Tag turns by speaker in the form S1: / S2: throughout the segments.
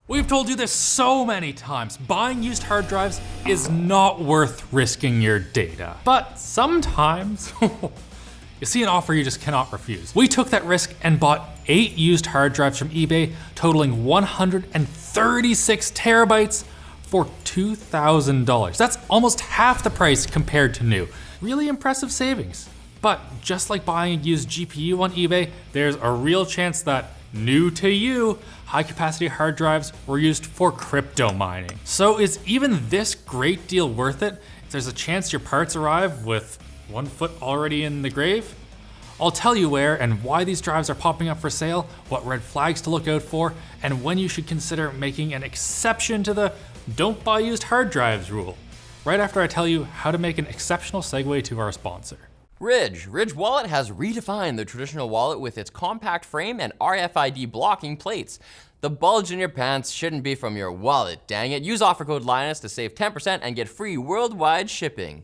S1: We've told you this so many times, buying used hard drives is not worth risking your data. But sometimes, you see an offer you just cannot refuse. We took that risk and bought 8 used hard drives from eBay, totaling 136 terabytes for $2,000. That's almost half the price compared to new. Really impressive savings. But just like buying a used GPU on eBay, there's a real chance that new to you, high capacity hard drives were used for crypto mining. So is even this great deal worth it if there's a chance your parts arrive with 1 foot already in the grave? I'll tell you where and why these drives are popping up for sale, what red flags to look out for, and when you should consider making an exception to the don't buy used hard drives rule. Right after I tell you how to make an exceptional segue to our sponsor.
S2: Ridge Wallet has redefined the traditional wallet with its compact frame and RFID blocking plates. The bulge in your pants shouldn't be from your wallet, dang it. Use offer code Linus to save 10% and get free worldwide shipping.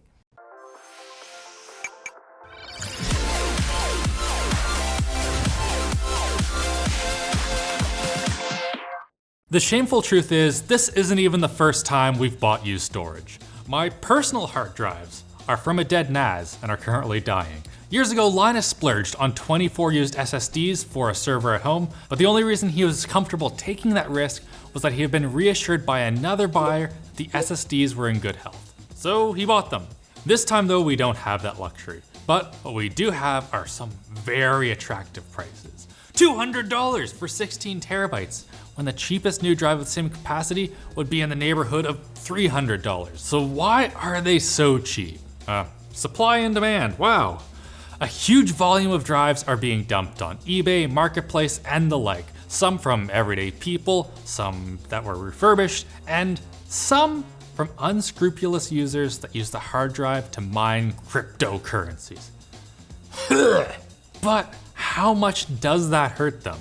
S1: The shameful truth is, this isn't even the first time we've bought used storage. My personal hard drives are from a dead NAS and are currently dying. Years ago, Linus splurged on 24 used SSDs for a server at home, but the only reason he was comfortable taking that risk was that he had been reassured by another buyer that the SSDs were in good health. So he bought them. This time though, we don't have that luxury. But what we do have are some very attractive prices. $200 for 16 terabytes, when the cheapest new drive with the same capacity would be in the neighborhood of $300. So why are they so cheap? Supply and demand, wow. A huge volume of drives are being dumped on eBay, Marketplace, and the like. Some from everyday people, some that were refurbished, and some from unscrupulous users that use the hard drive to mine cryptocurrencies. But how much does that hurt them?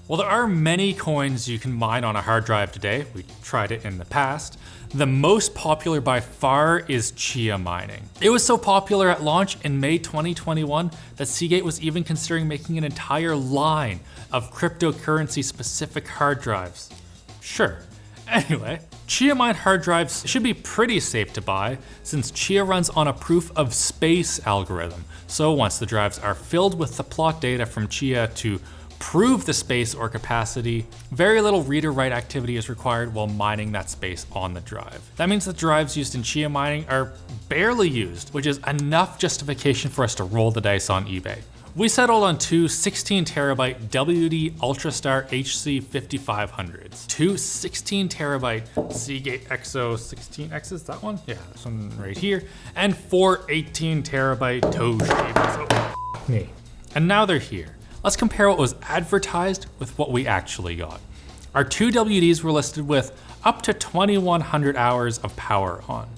S1: Well, there are many coins you can mine on a hard drive today. We tried it in the past. The most popular by far is Chia mining. It was so popular at launch in May 2021 that Seagate was even considering making an entire line of cryptocurrency specific hard drives. Sure. Anyway, Chia mined hard drives should be pretty safe to buy since Chia runs on a proof of space algorithm. So once the drives are filled with the plot data from Chia to prove the space or capacity, very little read-or-write activity is required while mining that space on the drive. That means the drives used in Chia mining are barely used, which is enough justification for us to roll the dice on eBay. We settled on 2 16 terabyte WD Ultrastar HC 5500s, 2 16 terabyte Seagate XO 16Xs, that one? Yeah, this one right here, and 4 18 terabyte Toshibas. Oh, me. And now they're here. Let's compare what was advertised with what we actually got. Our 2 WDs were listed with up to 2100 hours of power on.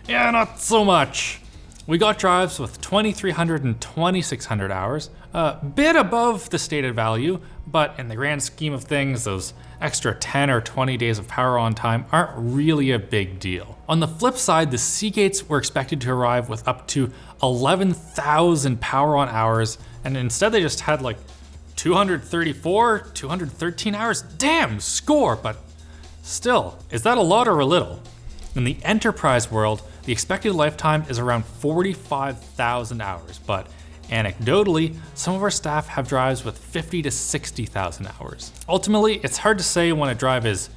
S1: Yeah, not so much. We got drives with 2300 and 2600 hours, a bit above the stated value, but in the grand scheme of things, those extra 10 or 20 days of power on time aren't really a big deal. On the flip side, the Seagates were expected to arrive with up to 11,000 power on hours, and instead they just had like 234, 213 hours. Damn, score, but still, is that a lot or a little? In the enterprise world, the expected lifetime is around 45,000 hours, but anecdotally, some of our staff have drives with 50 to 60,000 hours. Ultimately, it's hard to say when a drive is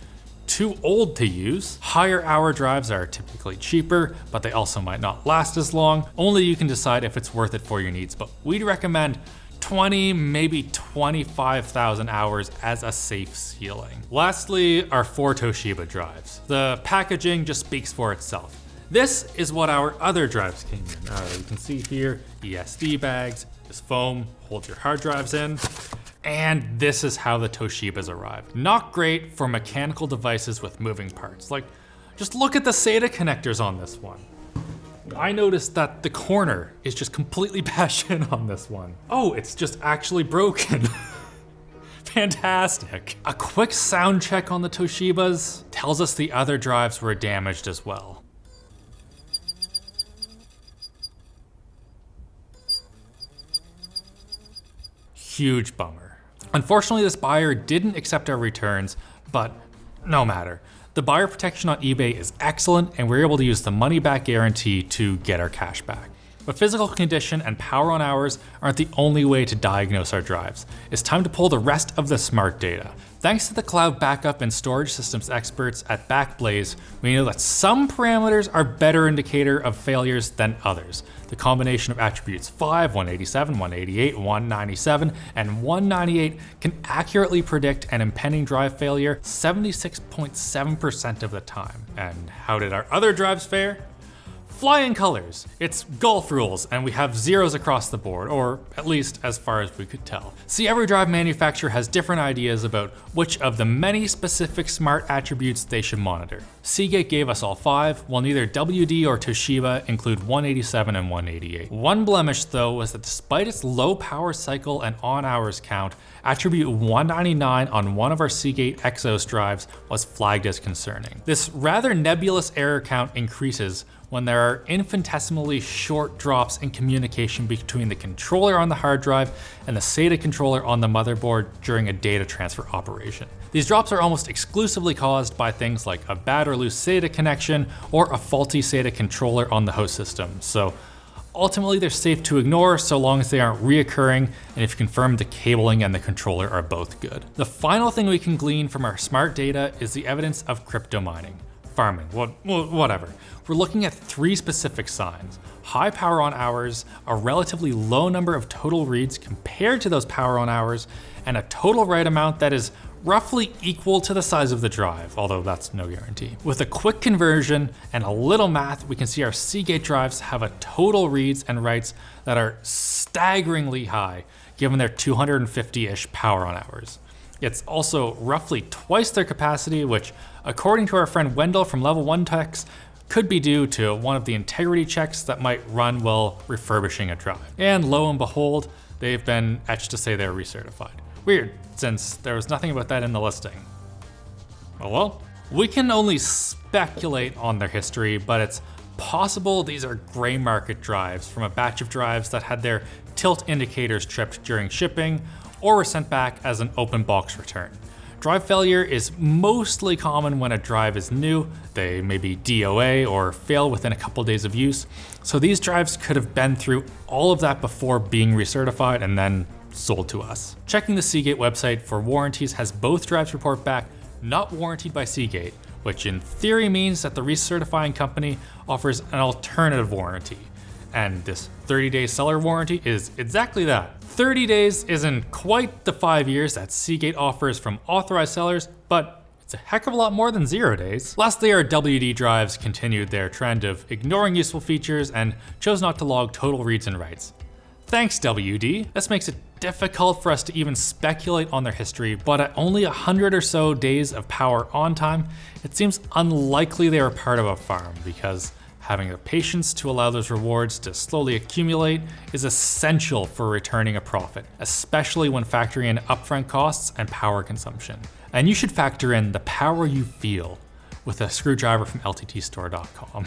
S1: too old to use. Higher hour drives are typically cheaper, but they also might not last as long. Only you can decide if it's worth it for your needs, but we'd recommend 20, maybe 25,000 hours as a safe ceiling. Lastly, our 4 Toshiba drives. The packaging just speaks for itself. This is what our other drives came in. You can see here, ESD bags, this foam holds your hard drives in, and this is how the Toshibas arrived. Not great for mechanical devices with moving parts. Like, just look at the SATA connectors on this one. I noticed that the corner is just completely bashed in on this one. Oh, it's just actually broken. Fantastic. A quick sound check on the Toshibas tells us the other drives were damaged as well. Huge bummer. Unfortunately, this buyer didn't accept our returns, but no matter. The buyer protection on eBay is excellent, and we're able to use the money-back guarantee to get our cash back. But physical condition and power on hours aren't the only way to diagnose our drives. It's time to pull the rest of the smart data. Thanks to the cloud backup and storage systems experts at Backblaze, we know that some parameters are a better indicator of failures than others. The combination of attributes 5, 187, 188, 197, and 198 can accurately predict an impending drive failure 76.7% of the time. And how did our other drives fare? Flying colors. It's golf rules, and we have zeros across the board, or at least as far as we could tell. See, every drive manufacturer has different ideas about which of the many specific smart attributes they should monitor. Seagate gave us all 5, while neither WD or Toshiba include 187 and 188. One blemish though was that despite its low power cycle and on hours count, attribute 199 on one of our Seagate Exos drives was flagged as concerning. This rather nebulous error count increases when there are infinitesimally short drops in communication between the controller on the hard drive and the SATA controller on the motherboard during a data transfer operation. These drops are almost exclusively caused by things like a bad or loose SATA connection or a faulty SATA controller on the host system. So ultimately they're safe to ignore so long as they aren't reoccurring and if you confirm the cabling and the controller are both good. The final thing we can glean from our smart data is the evidence of crypto mining. Farming, whatever. We're looking at 3 specific signs: high power on hours, a relatively low number of total reads compared to those power on hours, and a total write amount that is roughly equal to the size of the drive, although that's no guarantee. With a quick conversion and a little math, we can see our Seagate drives have a total reads and writes that are staggeringly high, given their 250-ish power on hours. It's also roughly twice their capacity, which, according to our friend Wendell from Level 1 Techs, could be due to one of the integrity checks that might run while refurbishing a drive. And lo and behold, they've been etched to say they're recertified. Weird, since there was nothing about that in the listing. Oh well. We can only speculate on their history, but it's possible these are gray market drives from a batch of drives that had their tilt indicators tripped during shipping, or were sent back as an open box return. Drive failure is mostly common when a drive is new. They may be DOA or fail within a couple days of use. So these drives could have been through all of that before being recertified and then sold to us. Checking the Seagate website for warranties has both drives report back not warranted by Seagate, which in theory means that the recertifying company offers an alternative warranty. And this 30-day seller warranty is exactly that. 30 days isn't quite the 5 years that Seagate offers from authorized sellers, but it's a heck of a lot more than 0 days. Lastly, our WD drives continued their trend of ignoring useful features and chose not to log total reads and writes. Thanks, WD. This makes it difficult for us to even speculate on their history, but at only 100 or so days of power on time, it seems unlikely they were part of a farm, because having the patience to allow those rewards to slowly accumulate is essential for returning a profit, especially when factoring in upfront costs and power consumption. And you should factor in the power you feel with a screwdriver from lttstore.com.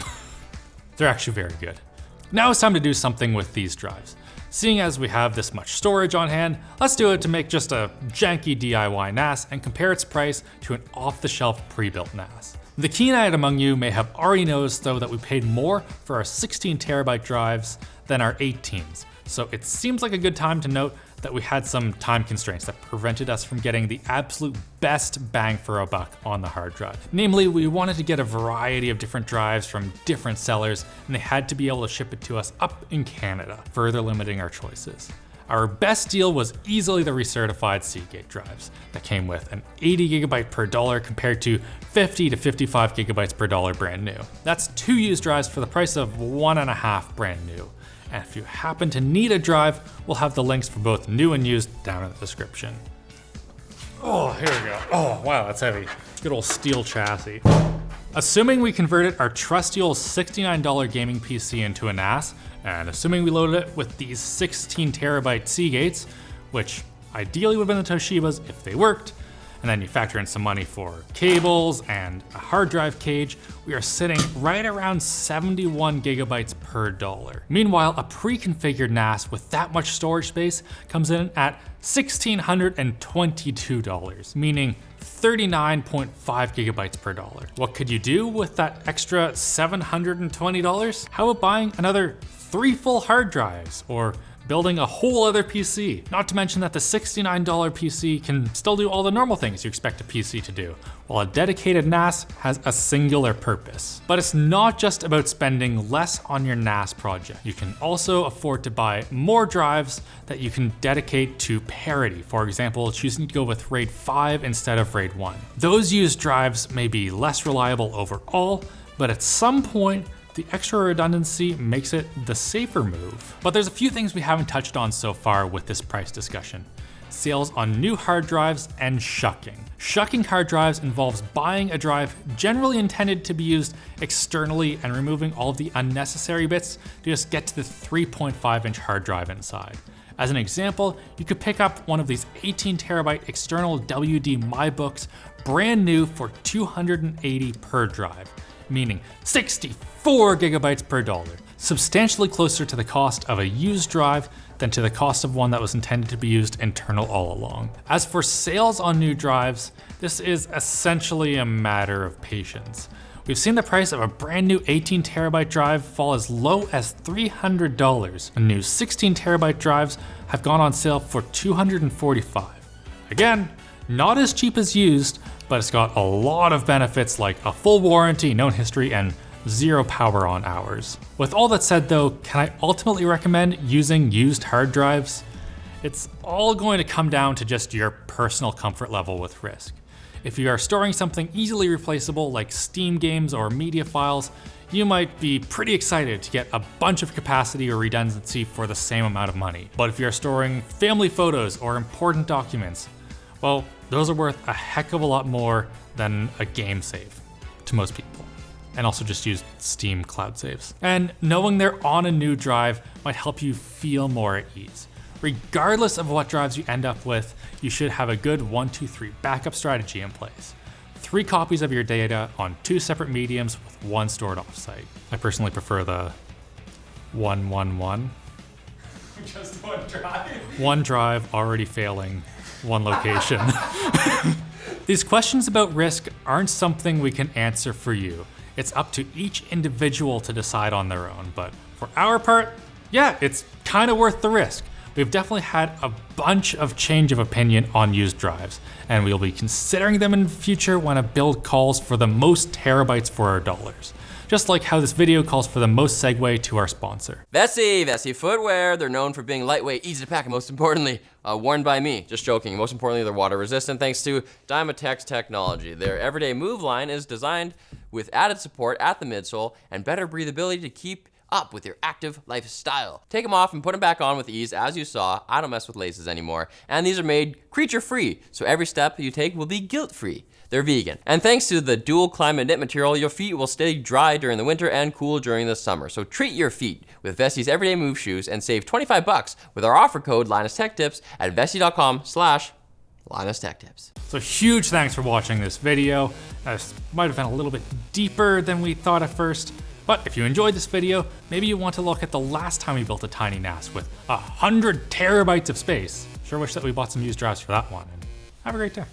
S1: They're actually very good. Now it's time to do something with these drives. Seeing as we have this much storage on hand, let's do it to make just a janky DIY NAS and compare its price to an off-the-shelf pre-built NAS. The keen-eyed among you may have already noticed though that we paid more for our 16 terabyte drives than our 18s. So it seems like a good time to note that we had some time constraints that prevented us from getting the absolute best bang for a buck on the hard drive. Namely, we wanted to get a variety of different drives from different sellers, and they had to be able to ship it to us up in Canada, further limiting our choices. Our best deal was easily the recertified Seagate drives that came with an 80 gigabyte per dollar compared to 50 to 55 gigabytes per dollar brand new. That's 2 used drives for the price of 1.5 brand new. And if you happen to need a drive, we'll have the links for both new and used down in the description. Oh, here we go. Oh, wow, that's heavy. Good old steel chassis. Assuming we converted our trusty old $69 gaming PC into a NAS, and assuming we loaded it with these 16 terabyte Seagates, which ideally would have been the Toshibas if they worked, and then you factor in some money for cables and a hard drive cage, we are sitting right around 71 gigabytes per dollar. Meanwhile, a pre-configured NAS with that much storage space comes in at $1,622, meaning 39.5 gigabytes per dollar. What could you do with that extra $720? How about buying another 3 full hard drives or building a whole other PC? Not to mention that the $69 PC can still do all the normal things you expect a PC to do, while a dedicated NAS has a singular purpose. But it's not just about spending less on your NAS project. You can also afford to buy more drives that you can dedicate to parity. For example, choosing to go with RAID 5 instead of RAID 1. Those used drives may be less reliable overall, but at some point, the extra redundancy makes it the safer move. But there's a few things we haven't touched on so far with this price discussion. Sales on new hard drives and shucking. Shucking hard drives involves buying a drive generally intended to be used externally and removing all of the unnecessary bits to just get to the 3.5-inch hard drive inside. As an example, you could pick up one of these 18 terabyte external WD MyBooks brand new for $280 per drive, meaning 64 gigabytes per dollar, substantially closer to the cost of a used drive than to the cost of one that was intended to be used internal all along. As for sales on new drives, this is essentially a matter of patience. We've seen the price of a brand new 18 terabyte drive fall as low as $300, and new 16 terabyte drives have gone on sale for $245. Again, not as cheap as used, but it's got a lot of benefits like a full warranty, known history, and 0 power on hours. With all that said though, can I ultimately recommend using used hard drives? It's all going to come down to just your personal comfort level with risk. If you are storing something easily replaceable like Steam games or media files, you might be pretty excited to get a bunch of capacity or redundancy for the same amount of money. But if you're storing family photos or important documents, well, those are worth a heck of a lot more than a game save to most people. And also just use Steam cloud saves. And knowing they're on a new drive might help you feel more at ease. Regardless of what drives you end up with, you should have a good 1-2-3 backup strategy in place. 3 copies of your data on 2 separate mediums with 1 stored offsite. I personally prefer the 1-1-1.
S2: Just 1 drive?
S1: 1 drive already failing, 1 location. These questions about risk aren't something we can answer for you. It's up to each individual to decide on their own, but for our part, yeah, it's kind of worth the risk. We've definitely had a bunch of change of opinion on used drives, and we'll be considering them in the future when a build calls for the most terabytes for our dollars. Just like how this video calls for the most segue to our sponsor.
S2: Vessi footwear. They're known for being lightweight, easy to pack, and most importantly, worn by me. Just joking. Most importantly, they're water resistant thanks to Dymatex technology. Their everyday move line is designed with added support at the midsole and better breathability to keep up with your active lifestyle. Take them off and put them back on with ease. As you saw, I don't mess with laces anymore. And these are made creature-free, so every step you take will be guilt-free. They're vegan. And thanks to the dual climate knit material, your feet will stay dry during the winter and cool during the summer. So treat your feet with Vessi's Everyday Move shoes and save $25 with our offer code LinusTechTips at vessi.com/LinusTechTips.
S1: So huge thanks for watching this video. This might have been a little bit deeper than we thought at first, but if you enjoyed this video, maybe you want to look at the last time we built a tiny NAS with 100 terabytes of space. Sure wish that we bought some used drives for that one. And have a great day.